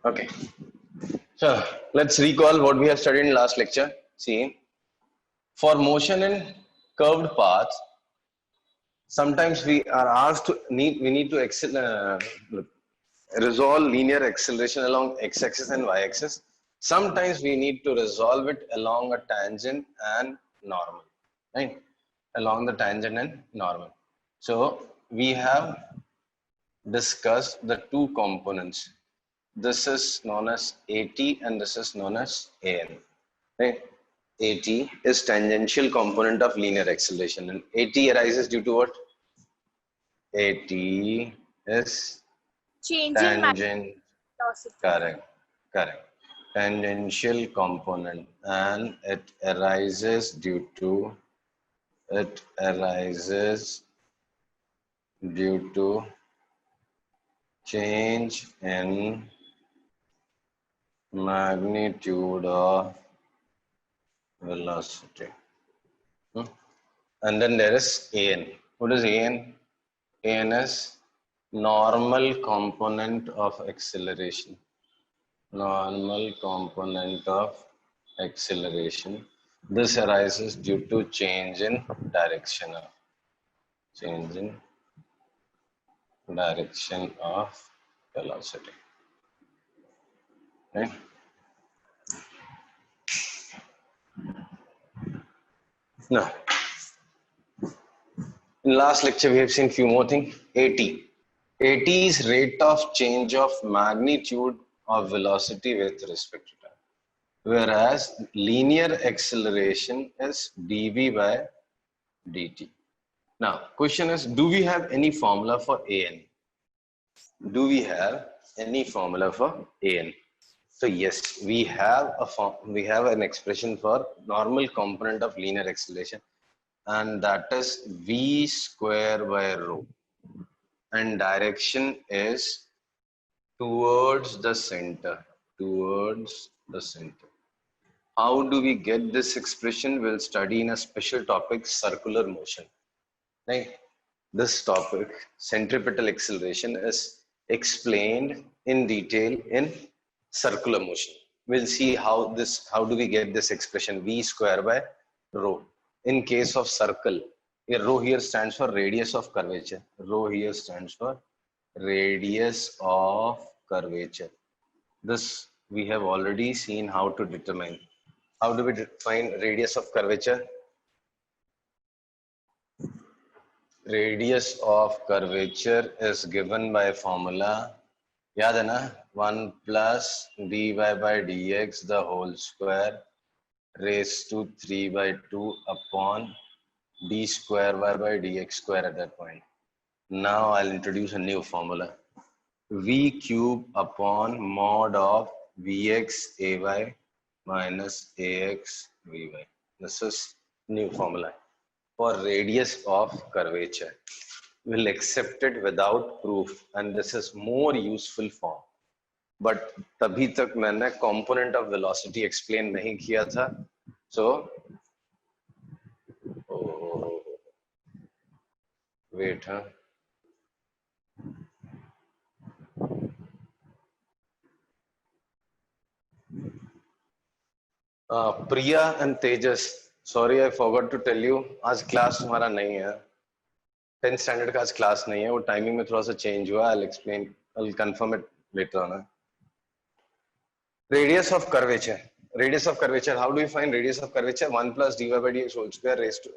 Okay. So let's recall what we have studied in last lecture. See, for motion in curved paths, sometimes we are asked to we need to resolve linear acceleration along x-axis and y-axis. Sometimes we need to resolve it along a tangent and normal, right? Along the tangent and normal. So we have discussed the two components. This is known as AT and this is known as AN. Right? AT is tangential component of linear acceleration, and AT arises due to what? AT is Change in tangent. velocity. Correct. Tangential component, and it arises due to change in magnitude of velocity. And then there is AN. What is AN? AN is normal component of acceleration. Normal component of acceleration. This arises due to change in direction of velocity. Right? Now, in last lecture we have seen few more things. AT. AT is rate of change of magnitude of velocity with respect to time. Whereas linear acceleration is dv by dt. Now, question is, do we have any formula for AN? Do we have any formula for AN? So yes, we have an expression for normal component of linear acceleration, and that is v square by rho, and direction is towards the center. How do we get this expression? We'll study in a special topic, circular motion. Right? This topic, centripetal acceleration, is explained in detail in circular motion. We'll see how do we get this expression v square by rho. In case of circle, rho here stands for radius of curvature. This we have already seen how to determine. How do we define radius of curvature? Radius of curvature is given by formula, yaad hai na, 1 plus dy by dx the whole square raised to 3 by 2 upon d square y by dx square at that point. Now I'll introduce a new formula. V cube upon mod of Vx Ay minus Ax Vy. This is new formula for radius of curvature. We'll accept it without proof, and this is more useful form. But तभी तक मैंने component of velocity explain नहीं किया था. So wait, Priya and Tejas, sorry I forgot to tell you, आज class हमारा नहीं है. 10th standard का आज class नहीं है. वो timing में थोड़ा सा change हुआ. I'll confirm it later on. Radius of curvature. How do we find radius of curvature? 1 plus dy by dx whole square raised to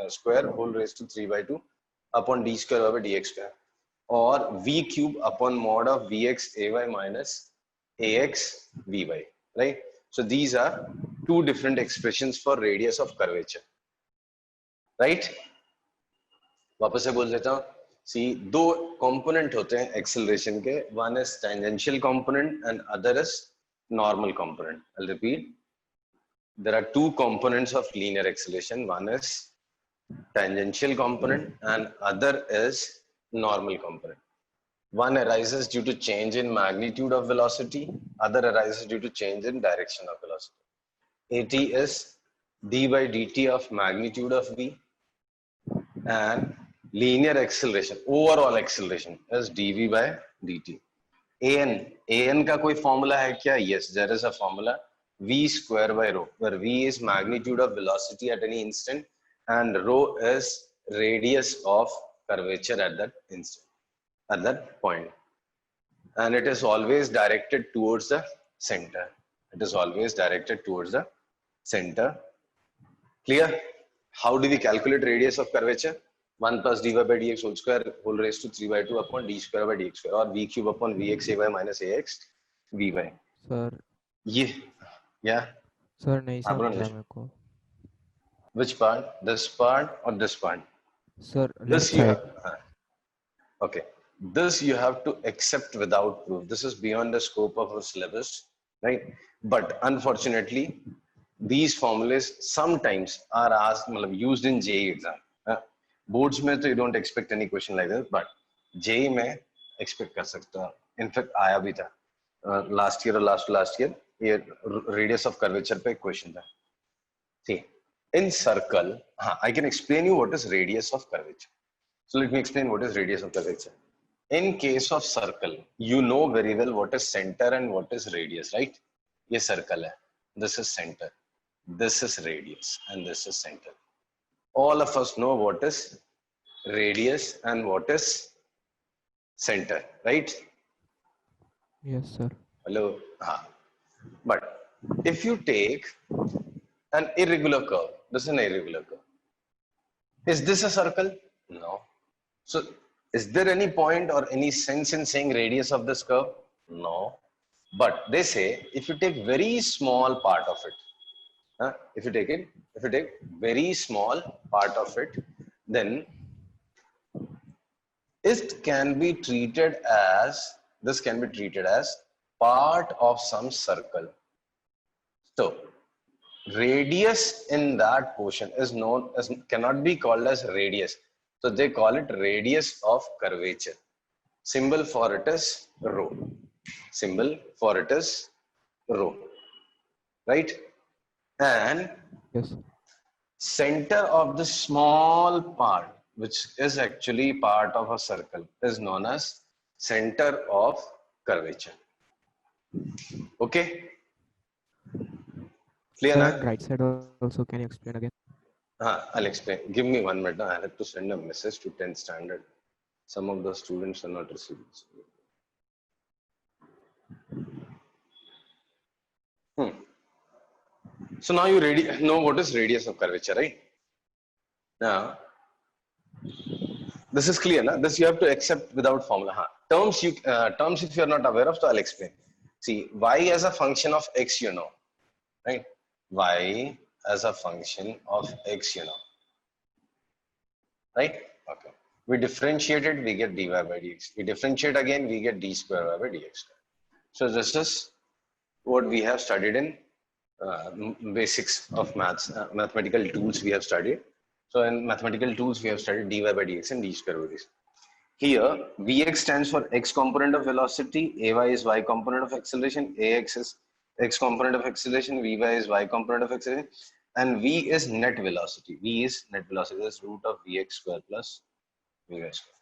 square whole raised to 3 by 2 upon d square y by dx square, or v cube upon mod of vx ay minus ax vy. Right? So these are two different expressions for radius of curvature. Right? वापस से बोल देता हूँ. See, दो component होते हैं acceleration के. One is tangential component and other is normal component. I'll repeat. There are two components of linear acceleration. One is tangential component and other is normal component. One arises due to change in magnitude of velocity, other arises due to change in direction of velocity. AT is d by dt of magnitude of v, and linear acceleration, overall acceleration, is dv by dt. an का कोई formula है क्या? Yes, there is a formula, v square by rho, where v is magnitude of velocity at any instant and rho is radius of curvature at that instant, at that point, and it is always directed towards the center. It is always directed towards the center. Clear? How do we calculate radius of curvature? 1 plus dy by dx whole square whole raised to 3 by 2 upon d square by dx square, or v cube upon vx ay minus ax vy. Sir ये yeah, sir नहीं हाँ, बोलो समझा निश। मेरे को Which part? This part or this part? Sir This left you side okay. This you have to accept without proof. This is beyond the scope of our syllabus, right? But unfortunately, these formulas sometimes are asked, used in JEE exam. Boards में तो you don't expect any question like this, but JEE में expect कर सकता है. In fact, आया भी था. Last year or last year, ये radius of curvature पे question था. See, in circle, I can explain you what is radius of curvature. So let me explain what is radius of curvature. In case of circle, you know very well what is center and what is radius, right? ये circle है. This is center. This is radius and this is center. All of us know what is radius and what is center, right? Yes sir Hello. But if you take an irregular curve, this is an irregular curve. Is this a circle? No. So is there any point or any sense in saying radius of this curve? No. But they say if you take very small part of it, if you take very small part of it, then this can be treated as part of some circle. So radius in that portion is known as, cannot be called as radius. So they call it radius of curvature. Symbol for it is rho. Symbol for it is rho. Right? And yes center of the small part, which is actually part of a circle, is known as center of curvature. Okay? Clear sir now? And right side also can you explain again I'll explain. Give me 1 minute. I have to send a message to 10th standard. Some of the students are not receiving. So now you know what is radius of curvature, right? Now, this is clear, na? This you have to accept without formula. Terms if you are not aware of, so I'll explain. See, y as a function of x, you know, right? Y as a function of x, you know, right? Okay. We differentiate it, we get dy by dx. We differentiate again, we get d square y by dx. So this is what we have studied in basics of maths, mathematical tools we have studied. So in mathematical tools, we have studied dy by dx and d square by dx. Here, Vx stands for x component of velocity, Ay is y component of acceleration, Ax is x component of acceleration, Vy is y component of acceleration, and V is net velocity. V is net velocity, that's root of Vx square plus Vy square.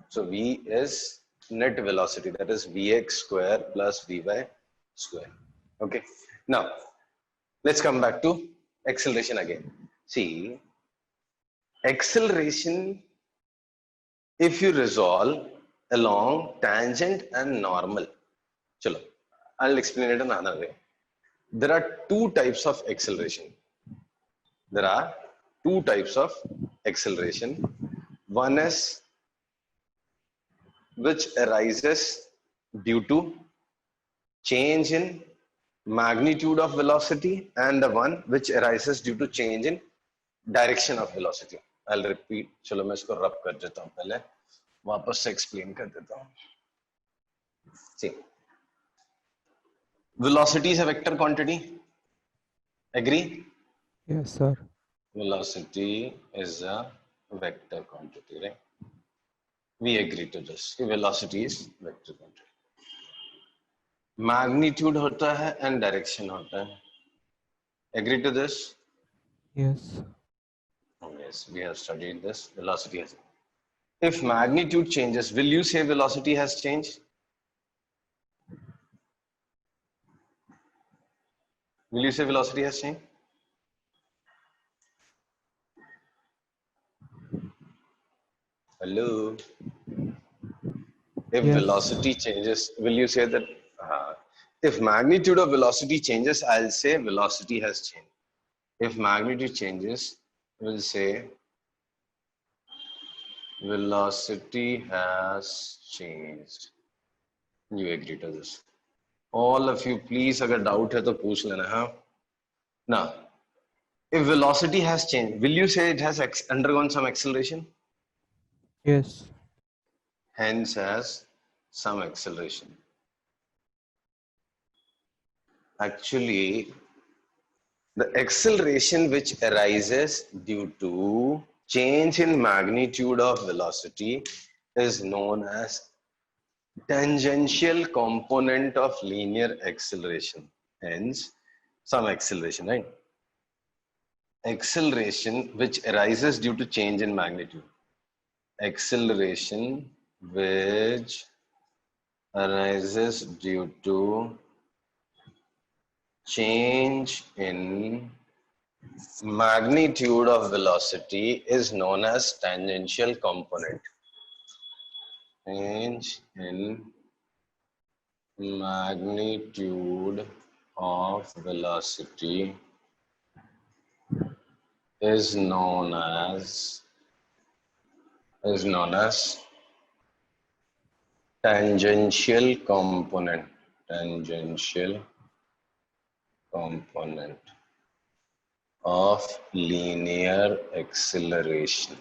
So V is net velocity, that is Vx square plus Vy square. Okay. Now, let's come back to acceleration again. See, acceleration, if you resolve along tangent and normal, chalo, I'll explain it another way. There are two types of acceleration. There are two types of acceleration. One is which arises due to change in magnitude of velocity, and the one which arises due to change in direction of velocity. I'll repeat. चलो मैं इसको रब कर देता हूँ पहले, वापस से explain कर देता हूँ. See, velocity is a vector quantity. Agree? Yes sir Velocity is a vector quantity, right? We agree to this. Velocity is vector quantity. Magnitude होता है and direction होता है. Agree to this? Yes Yes, we have studied this. Velocity has. If magnitude changes, will you say velocity has changed? Will you say velocity has changed? Hello. If Yes. velocity changes, will you say that? If magnitude of velocity changes, I'll say velocity has changed. If magnitude changes, we'll say velocity has changed. You agree to this? All of you, please, अगर doubt है तो पूछ लेना, हाँ? Now, if velocity has changed, will you say it has undergone some acceleration? Yes. Hence, has some acceleration. Actually, the acceleration which arises due to change in magnitude of velocity is known as tangential component of linear acceleration. Hence, some acceleration, right? Acceleration which arises due to change in magnitude. Acceleration which arises due to change in magnitude of velocity is known as tangential component. Change in magnitude of velocity is known as tangential component. Tangential component of linear acceleration.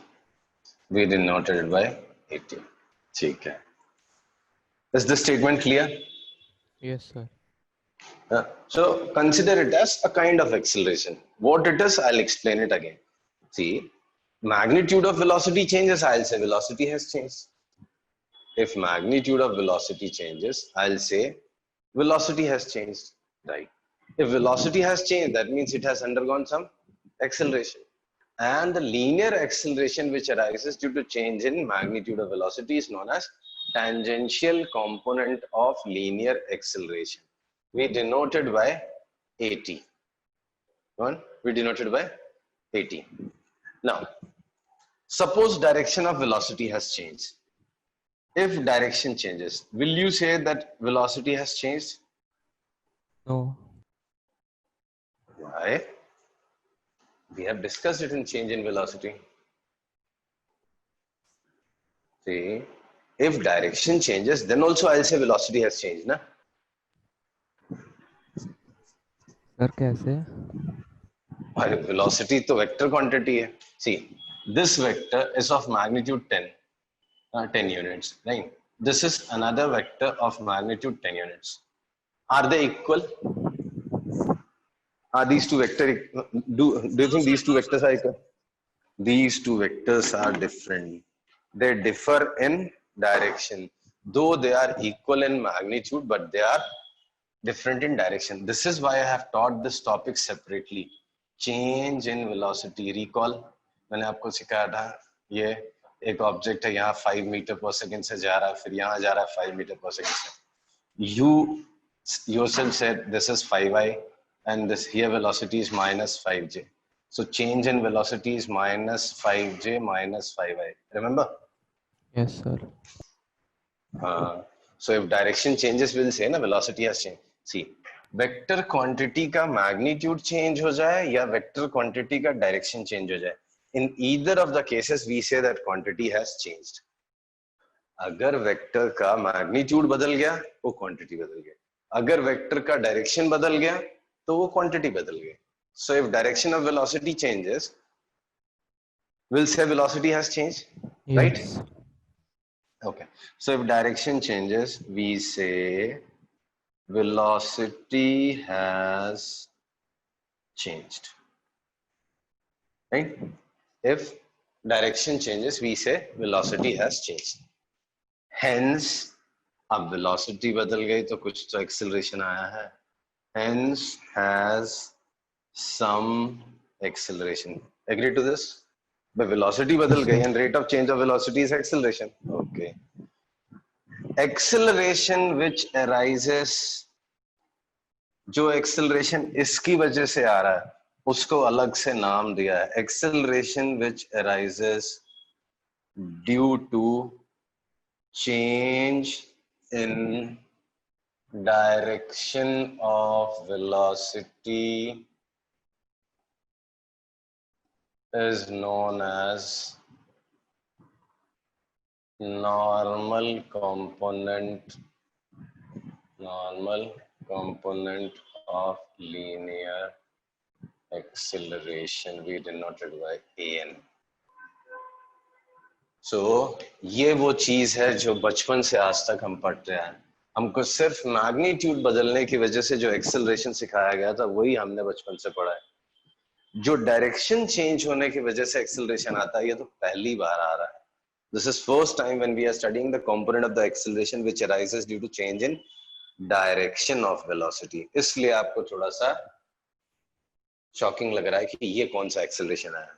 We denoted it by AT. ठीक है. Is the statement clear? Yes, sir. So consider it as a kind of acceleration. What it is, I'll explain it again. See, magnitude of velocity changes, I'll say velocity has changed. If magnitude of velocity changes, I'll say velocity has changed, right? If velocity has changed, that means it has undergone some acceleration. And the linear acceleration which arises due to change in magnitude of velocity is known as tangential component of linear acceleration. We denoted by AT. We denoted by AT. Now, suppose direction of velocity has changed. If direction changes, will you say that velocity has changed? No. Why? We have discussed it in change in velocity. See, if direction changes, then also I'll say velocity has changed, na? Sir, कैसे? Velocity to vector quantity hai. See, this vector is of magnitude 10 units, right? This is another vector of magnitude 10 units. Are they equal? Are these two vectors, do you think these two vectors are equal? These two vectors are different. They differ in direction. Though they are equal in magnitude, but they are different in direction. This is why I have taught this topic separately. Change in velocity. Recall, मैंने आपको सिखाया था ये एक object है यहाँ 5 metre पर second से जा रहा है फिर यहाँ जा रहा है 5 मीटर पर सेकंड से. You yourself said this is 5i and this here velocity is minus 5j. So change in velocity is minus 5j minus 5i. Remember? Yes, sir. So if direction changes, we'll say na velocity has changed. See, vector quantity का magnitude change हो जाए या vector quantity का direction change हो जाए. In either of the cases, we say that quantity has changed. अगर vector का magnitude बदल गया वो क्वांटिटी बदल गई. अगर वेक्टर का डायरेक्शन बदल गया तो वो क्वांटिटी बदल गई. So if direction of velocity changes, we'll say velocity has changed, right? Yes. Okay. So if direction changes, we say velocity has changed, right? If direction changes, we say velocity has changed. Hence, अब velocity बदल गई तो कुछ तो acceleration आया है. Hence has some acceleration. Agree to this? The velocity बदल गई and rate of change of velocity is acceleration. Okay. Acceleration which arises जो एक्सेलरेशन इसकी वजह से आ रहा है उसको अलग से नाम दिया है, acceleration which arises due to change in direction of velocity is known as normal component of linear acceleration. We did not require an. So ये वो चीज है जो बचपन से आज तक हम पढ़ते हैं। हमको सिर्फ मैग्नीट्यूड बदलने की वजह से जो एक्सेलरेशन सिखाया गया था वही हमने बचपन से पढ़ा है। जो डायरेक्शन चेंज होने की वजह से एक्सेलरेशन आता है ये तो पहली बार आ रहा है। This is first time when we are studying the component of the acceleration which arises due to change in direction of velocity. इसलिए आपको थोड़ा सा शॉकिंग लग रहा है कि ये कौन सा एक्सेलरेशन आया।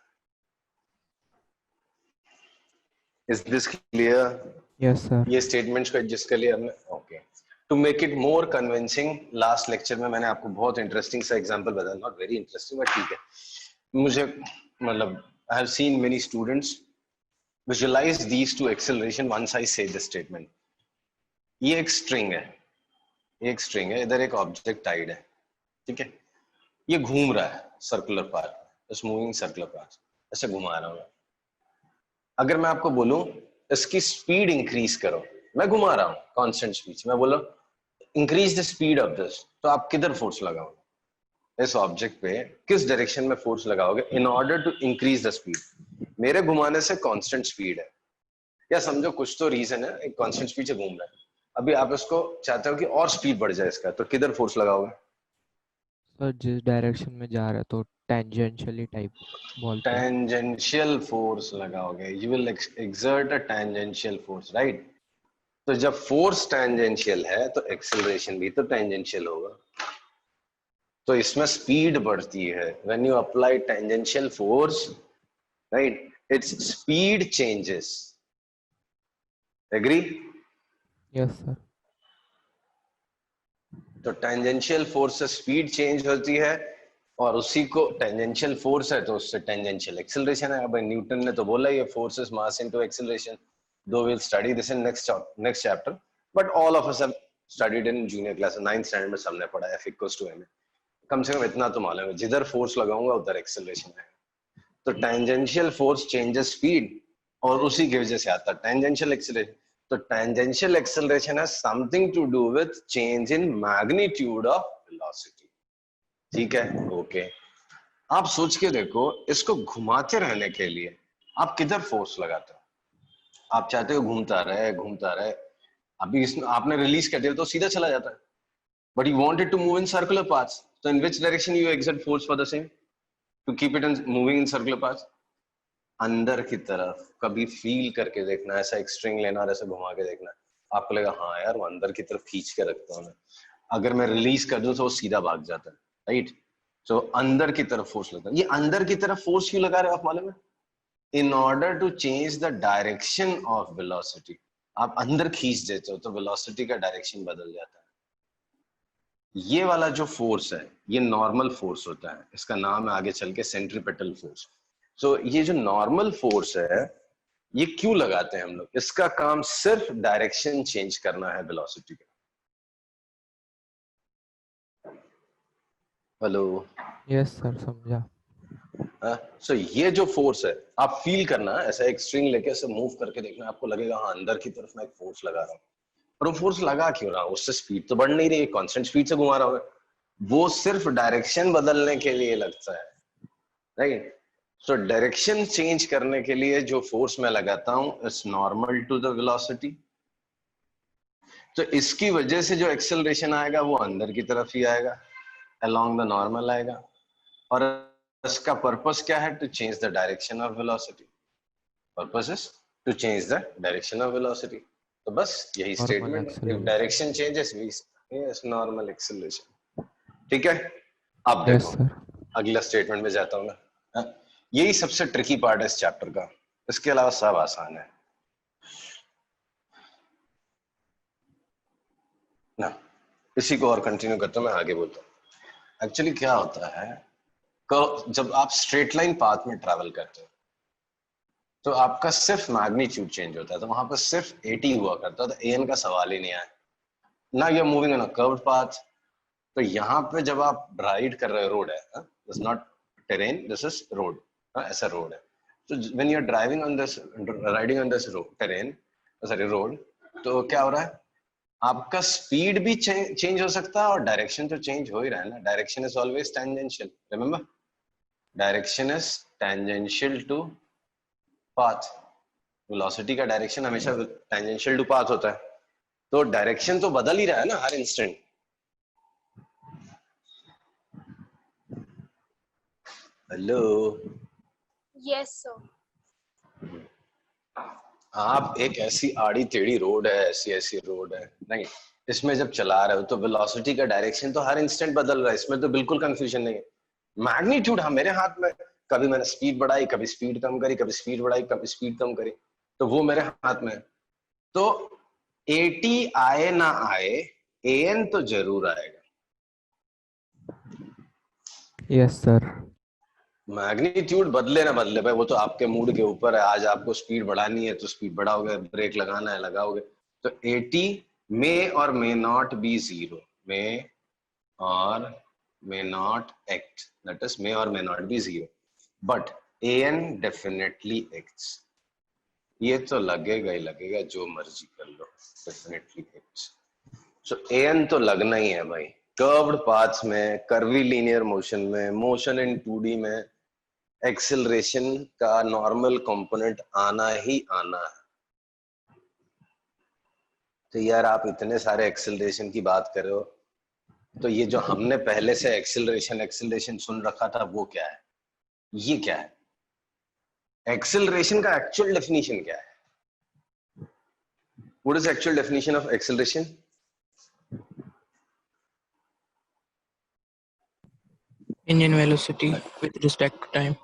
Is this clear? Yes, sir. ये स्टेटमेंट्स को एडजस्ट कर लिया हमने। Okay, to make it more convincing, last lecture में मैंने आपको बहुत इंटरेस्टिंग सा एग्जांपल बताया, नॉट वेरी इंटरेस्टिंग बट ठीक है। मुझे मतलब I have seen many students visualise these two acceleration once I say this statement. ये एक स्ट्रिंग है, इधर एक ऑब्जेक्ट टाइड है, ठीक है, ये घूम रहा है circular path, it's moving circular path, ऐसे घुमा रहा हूँ। अगर मैं आपको बोलूं इसकी स्पीड इंक्रीज करो, मैं घुमा रहा हूं कांस्टेंट स्पीड, मैं बोला increase the speed of this, तो आप किधर फोर्स लगाओगे? इस ऑब्जेक्ट पे किस डायरेक्शन में फोर्स लगाओगे in order to increase the speed? मेरे घुमाने से कांस्टेंट स्पीड है, या समझो कुछ तो रीजन है, एक कांस्टेंट स्पीड से घूम रहा है, अभी आप इसको चाहते हो कि और स्पीड बढ़ जाए इसका, तो किधर फोर्स लगाओगे? सर जिस डायरेक्शन में जा रहा है तो टेंजेंशियली टाइप बोलते हैं। टेंजेंशियल फोर्स लगाओगे, you will exert a tangential force, right? तो जब फोर्स टेंजेंशियल है तो एक्सेलरेशन भी तो टेंजेंशियल होगा, तो इसमें स्पीड बढ़ती है। When you apply tangential force, right, it's speed changes. Agree? Yes sir. तो टेंजेंशियल फोर्स से स्पीड चेंज होती है, और उसी को टेंजेंशियल फोर्स है तो उससे टेंजेंशियल एक्सेलरेशन है। अब न्यूटन ने तो बोला ये force is mass into acceleration, दो will study this in next chapter, but all of us have studied in junior class, 9th standard में सबने पढ़ा है F = ma। कम से कम इतना तो मालूम है, जिधर फोर्स लगाऊंगा उधर एक्सेलरेशन है। तो टेंजेंशियल फोर्स चेंजेस स्पीड, और उसी की वजह से आता है टेंजेंशियल एक्सेलरेशन। तो tangential acceleration has something to do with change in magnitude of velocity, ठीक है? ओके, आप सोच के देखो, इसको घुमाते रहने के लिए आप किधर फोर्स लगाते हो? आप चाहते हो घूमता रहे, अभी इसमें आपने रिलीज कर दिया तो सीधा चला जाता है, but you want it to move in circular paths, तो in which direction you exert force for the same to keep it in moving in circular paths? अंदर की तरफ। कभी फील करके देखना, ऐसा एक स्ट्रिंग लेना और ऐसे घुमा के देखना, आपको लगेगा हाँ यार वो अंदर की तरफ खींच के रखता हूँ मैं, अगर मैं रिलीज कर दूं तो वो सीधा भाग जाता है, राइट? तो अंदर की तरफ फोर्स लगता है। ये अंदर की तरफ फोर्स क्यों लगा रहे हो आप मालूम है? In order to change the direction of velocity. आप अंदर खींच देते हो तो वेलोसिटी का डायरेक्शन बदल जाता है। ये वाला जो फोर्स है ये नॉर्मल फोर्स होता है, इसका नाम है आगे चल के सेंट्रीपेटल फोर्स। तो ये जो नॉर्मल फोर्स है ये क्यों लगाते हैं हम लोग? इसका काम सिर्फ डायरेक्शन चेंज करना है वेलोसिटी का। हेलो? यस सर, समझा। सो ये जो फोर्स है आप फील करना, ऐसा एक स्ट्रिंग लेके ऐसे मूव करके देखना, आपको लगेगा हाँ अंदर की तरफ मैं एक फोर्स लगा रहा हूँ। और वो फोर्स लगा क्यों रहा हूँ? उससे स्पीड तो बढ़ नहीं रही, कांस्टेंट स्पीड से घुमा रहा हूँ, वो सिर्फ डायरेक्शन बदलने के लिए लगता है, राइट? सो डायरेक्शन चेंज करने के लिए जो फोर्स मैं लगाता हूँ it's normal to the velocity. तो इसकी वजह से जो एक्सेलरेशन आएगा वो अंदर की तरफ ही आएगा, अलोंग द नॉर्मल आएगा, और इसका पर्पस क्या है? To change the direction of velocity. Purpose is to change the direction of velocity. तो बस यही नॉर्मल स्टेटमेंट है, if acceleration. Direction changes we yes normal acceleration, ठीक है? अब यस देखो सर। अगला स्टेटमेंट में जाता हूँ मैं। यही सबसे ट्रिकी पार्ट है इस चैप्टर का, इसके अलावा सब आसान है ना। इसी को और कंटिन्यू करता हूँ, मैं आगे बोलता हूँ। एक्चुअली क्या होता है, जब आप स्ट्रेट लाइन पाथ में ट्रैवल करते हो तो आपका सिर्फ मैग्नीट्यूड चेंज होता है, तो वहां पर सिर्फ 80 हुआ करता है, तो एन का सवाल ही नहीं आया ना। You are moving on a curved path, तो यहाँ पे जब आप राइड कर रहे हो, रोड है, this not terrain, this is road, ऐसा रोड है। तो when you are driving on this, riding on this terrain, sorry road, तो क्या हो रहा है, आपका स्पीड भी चेंज हो सकता है और डायरेक्शन तो चेंज हो ही रहा है ना। Direction is always tangential, remember, direction is tangential to path. Velocity का डायरेक्शन हमेशा टेंजेंशियल टू पाथ होता है, तो डायरेक्शन तो बदल ही रहा है ना हर इंस्टेंट। Hello, Yes, sir. आप एक ऐसी आड़ी टेढ़ी रोड है, ऐसी ऐसी रोड है, नहीं, इसमें जब चला रहे हो तो वेलोसिटी का डायरेक्शन तो हर इंस्टेंट बदल रहा है, इसमें तो बिल्कुल कंफ्यूजन नहीं है। मैग्नीट्यूड हाँ मेरे हाथ में, कभी मैंने स्पीड बढ़ाई, कभी स्पीड कम करी, कभी स्पीड बढ़ाई, कभी स्पीड कम करी, तो वो मेरे हाथ में है। तो 80 आए ना आए, an तो जरूर आएगा। Yes sir. मैग्नीट्यूड बदले ना बदले भाई, वो तो आपके मूड के ऊपर है। आज आपको स्पीड बढ़ानी है तो स्पीड बढ़ाओगे, ब्रेक लगाना है लगाओगे। तो 80 मे or may not be 0, may or may not act, that is may or may not be 0, but an definitely acts. ये तो लगेगा ही लगेगा, जो मर्जी कर लो, डेफिनेटली एक्ट्स। सो an तो लगना ही है भाई, कर्व्ड पाथ्स में, कर्वी लीनियर मोशन में, मोशन इन 2D में एक्सेलरेशन का नॉर्मल कंपोनेंट आना ही आना है। तो यार आप इतने सारे एक्सेलरेशन की बात कर रहे हो, तो ये जो हमने पहले से एक्सेलरेशन एक्सेलरेशन सुन रखा था वो क्या है, ये क्या है? एक्सेलरेशन का एक्चुअल डेफिनेशन क्या है? What is actual definition of acceleration? Change in velocity with respect to time.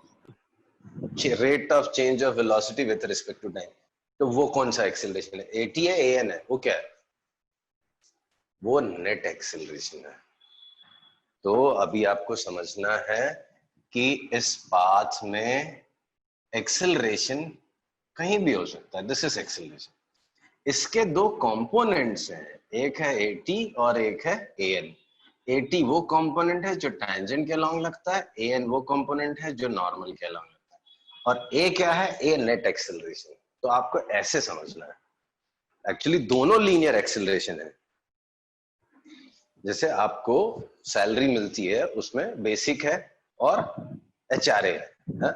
Rate of change of velocity with respect to time. तो वो कौन सा एक्सेलरेशन है? एटी है, एन है, वो क्या है? वो नेट एक्सेलरेशन है। तो अभी आपको समझना है कि इस पाथ में एक्सेलरेशन कहीं भी हो सकता है, दिस इज एक्सेलरेशन। इसके दो कंपोनेंट्स हैं, एक है एटी और एक है एन। एटी वो कंपोनेंट है जो टैंजेंट के अलोंग लगता है, एन वो कंपोनेंट है जो नॉर्मल के अलोंग लगता है, और ए क्या है? ए नेट एक्सेलरेशन। तो आपको ऐसे समझना है, एक्चुअली दोनों लीनियर एक्सेलरेशन है। जैसे आपको सैलरी मिलती है, उसमें बेसिक है और एचआरए है।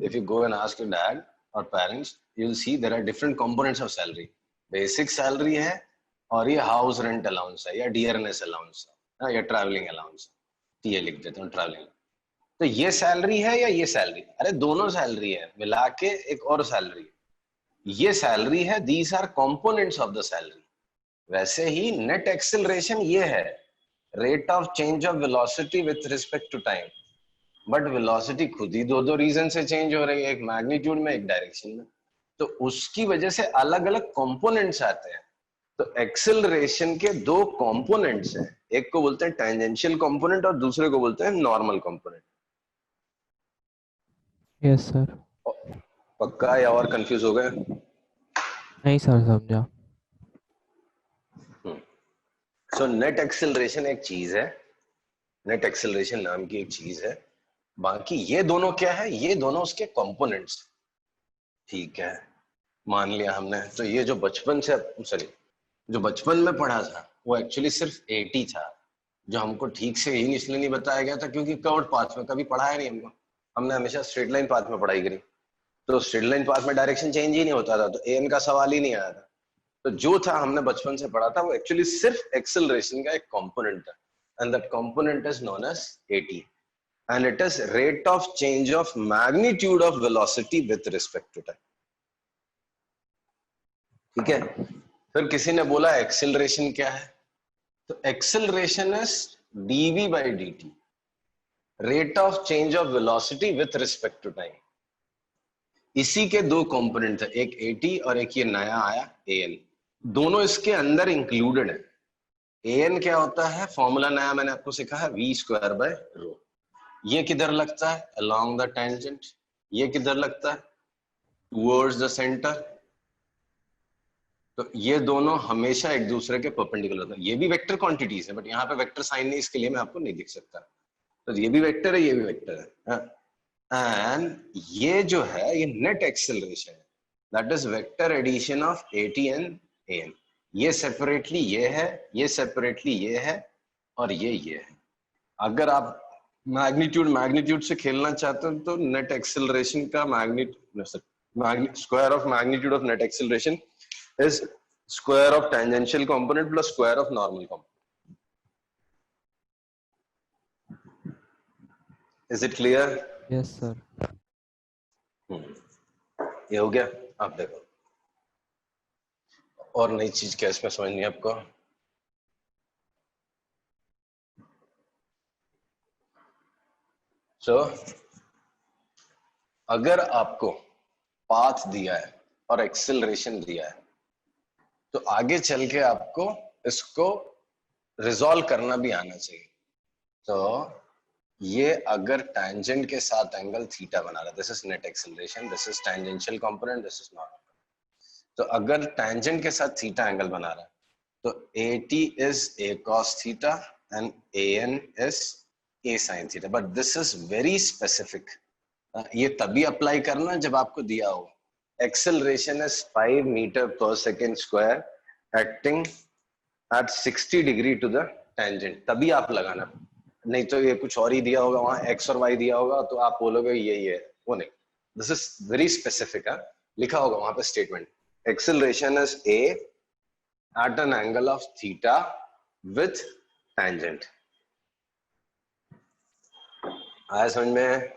If you go and ask your dad और parents, you will see there are different components of salary. Basic salary है, और ये हाउस रेंट अलाउंस है, या डियरनेस अलाउंस है, या ट्रैवलिंग अलाउंस है। ये लिख देता हूँ, ट्रैवलिंग। तो ये सैलरी है या ये सैलरी? अरे दोनों सैलरी है, मिला के एक और सैलरी। ये सैलरी है, these are components of the salary. वैसे ही नेट एक्सेलरेशन ये है, rate of change of velocity with respect to time. But velocity खुद ही दो दो रीजन से चेंज हो रही है, एक मैग्नीट्यूड में, एक डायरेक्शन में, तो उसकी वजह से अलग अलग कंपोनेंट्स आते हैं। तो एक्सेलरेशन के दो कंपोनेंट्स हैं, एक को बोलते हैं टेंजेंशियल कंपोनेंट और दूसरे को बोलते हैं नॉर्मल कंपोनेंट। Yes sir. पक्का या और कंफ्यूज हो गए? नहीं सर, समझा। सो नेट एक्सेलरेशन एक चीज है, नेट एक्सेलरेशन नाम की एक चीज है। बाकी ये दोनों क्या है? ये दोनों उसके कंपोनेंट्स। ठीक है, मान लिया हमने। तो ये जो बचपन से, सॉरी, जो बचपन में पढ़ा था वो एक्चुअली सिर्फ 80 था, जो हमको ठीक से ही इसलिए नहीं बताया गया था क्योंकि कर्व्ड पाथ में कभी पढ़ाया नहीं हमको। हमने हमेशा स्ट्रेट लाइन पाथ में पढ़ाई करी, तो स्ट्रेट लाइन पाथ में डायरेक्शन चेंज ही नहीं होता था, तो एन का सवाल ही नहीं आया था। तो जो था हमने बचपन से पढ़ा था वो एक्चुअली सिर्फ एक्सेलरेशन का एक कंपोनेंट था, and that component is known as AT, and it is rate of change of magnitude of velocity with respect to time. ठीक है, फिर किसी ने बोला एक्सेलरेशन क्या है? तो acceleration is dv by dt, rate of change of velocity with respect to time. इसी के दो कंपोनेंट थे, एक at और एक ये नया आया an, दोनों इसके अंदर इंक्लूडेड है। an क्या होता है, फॉर्मूला नया मैंने आपको सिखा है, v स्क्वायर बाय रो। ये किधर लगता है, along द टेंजेंट। ये किधर लगता है, टुवर्ड्स द सेंटर। तो ये दोनों हमेशा एक दूसरे के परपेंडिकुलर होते हैं। ये भी वेक्टर क्वांटिटीज है, बट यहाँ पे वेक्टर साइन नहीं, इसके लिए मैं आपको नहीं दिख सकता। तो ये भी वेक्टर है, ये भी वेक्टर है। एंड ये जो है ये नेट एक्सेलरेशन है, that is vector addition of AT and AN। ये सेपरेटली ये है, ये सेपरेटली ये है, और ये है। अगर आप मैग्नीट्यूड से खेलना चाहते हो तो नेट एक्सेलरेशन का square of magnitude of net acceleration is square of tangential component plus square of normal component. Is it clear? Yes sir. ये हो गया। आप देखो और नई चीज क्या इसमें समझनी है आपको? अगर आपको पाथ दिया है और एक्सेलरेशन दिया है, तो आगे चल के आपको इसको रिजॉल्व करना भी आना चाहिए। तो ये अगर टैंजेंट के साथ एंगल थीटा बना रहा है, this is net acceleration, this is tangential component, this is normal. तो अगर टैंजेंट के साथ थीटा एंगल बना रहा है, तो AT is A cos theta and AN is A sin theta, but this is very specific। ये तभी अप्लाई करना जब आपको दिया हो acceleration is 5 metre per second square acting at 60 degree to the tangent, तभी आप लगाना। नहीं तो ये कुछ और ही दिया होगा, वहां x और y दिया होगा, तो आप बोलोगे ये वो नहीं। दिस इज वेरी स्पेसिफिक है, लिखा होगा वहां पे statement, acceleration is A at an angle of theta with tangent। आया समझ में?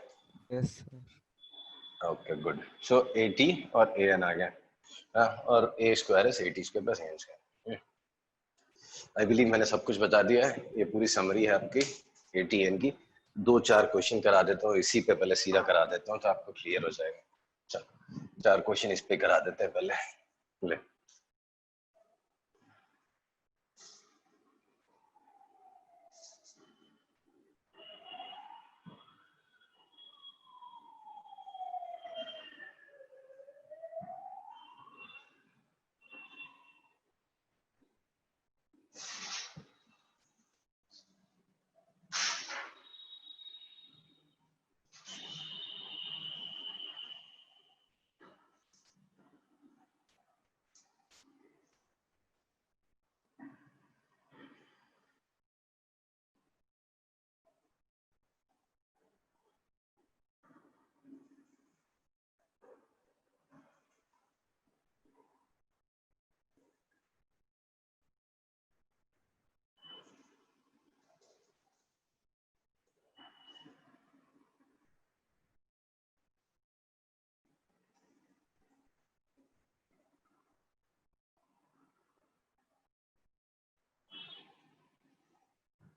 Yes sir. Okay good. So AT और AN आ गया, और A स्क्वायर है AT square plus AN square. I believe मैंने सब कुछ बता दिया है। ये पूरी समरी है आपकी AT AN की। 2-4 क्वेश्चन करा देता हूँ इसी पे, पहले सीधा करा देता हूँ तो आपको क्लियर हो जाएगा। चलो 4 क्वेश्चन इस पे करा देते हैं पहले। ले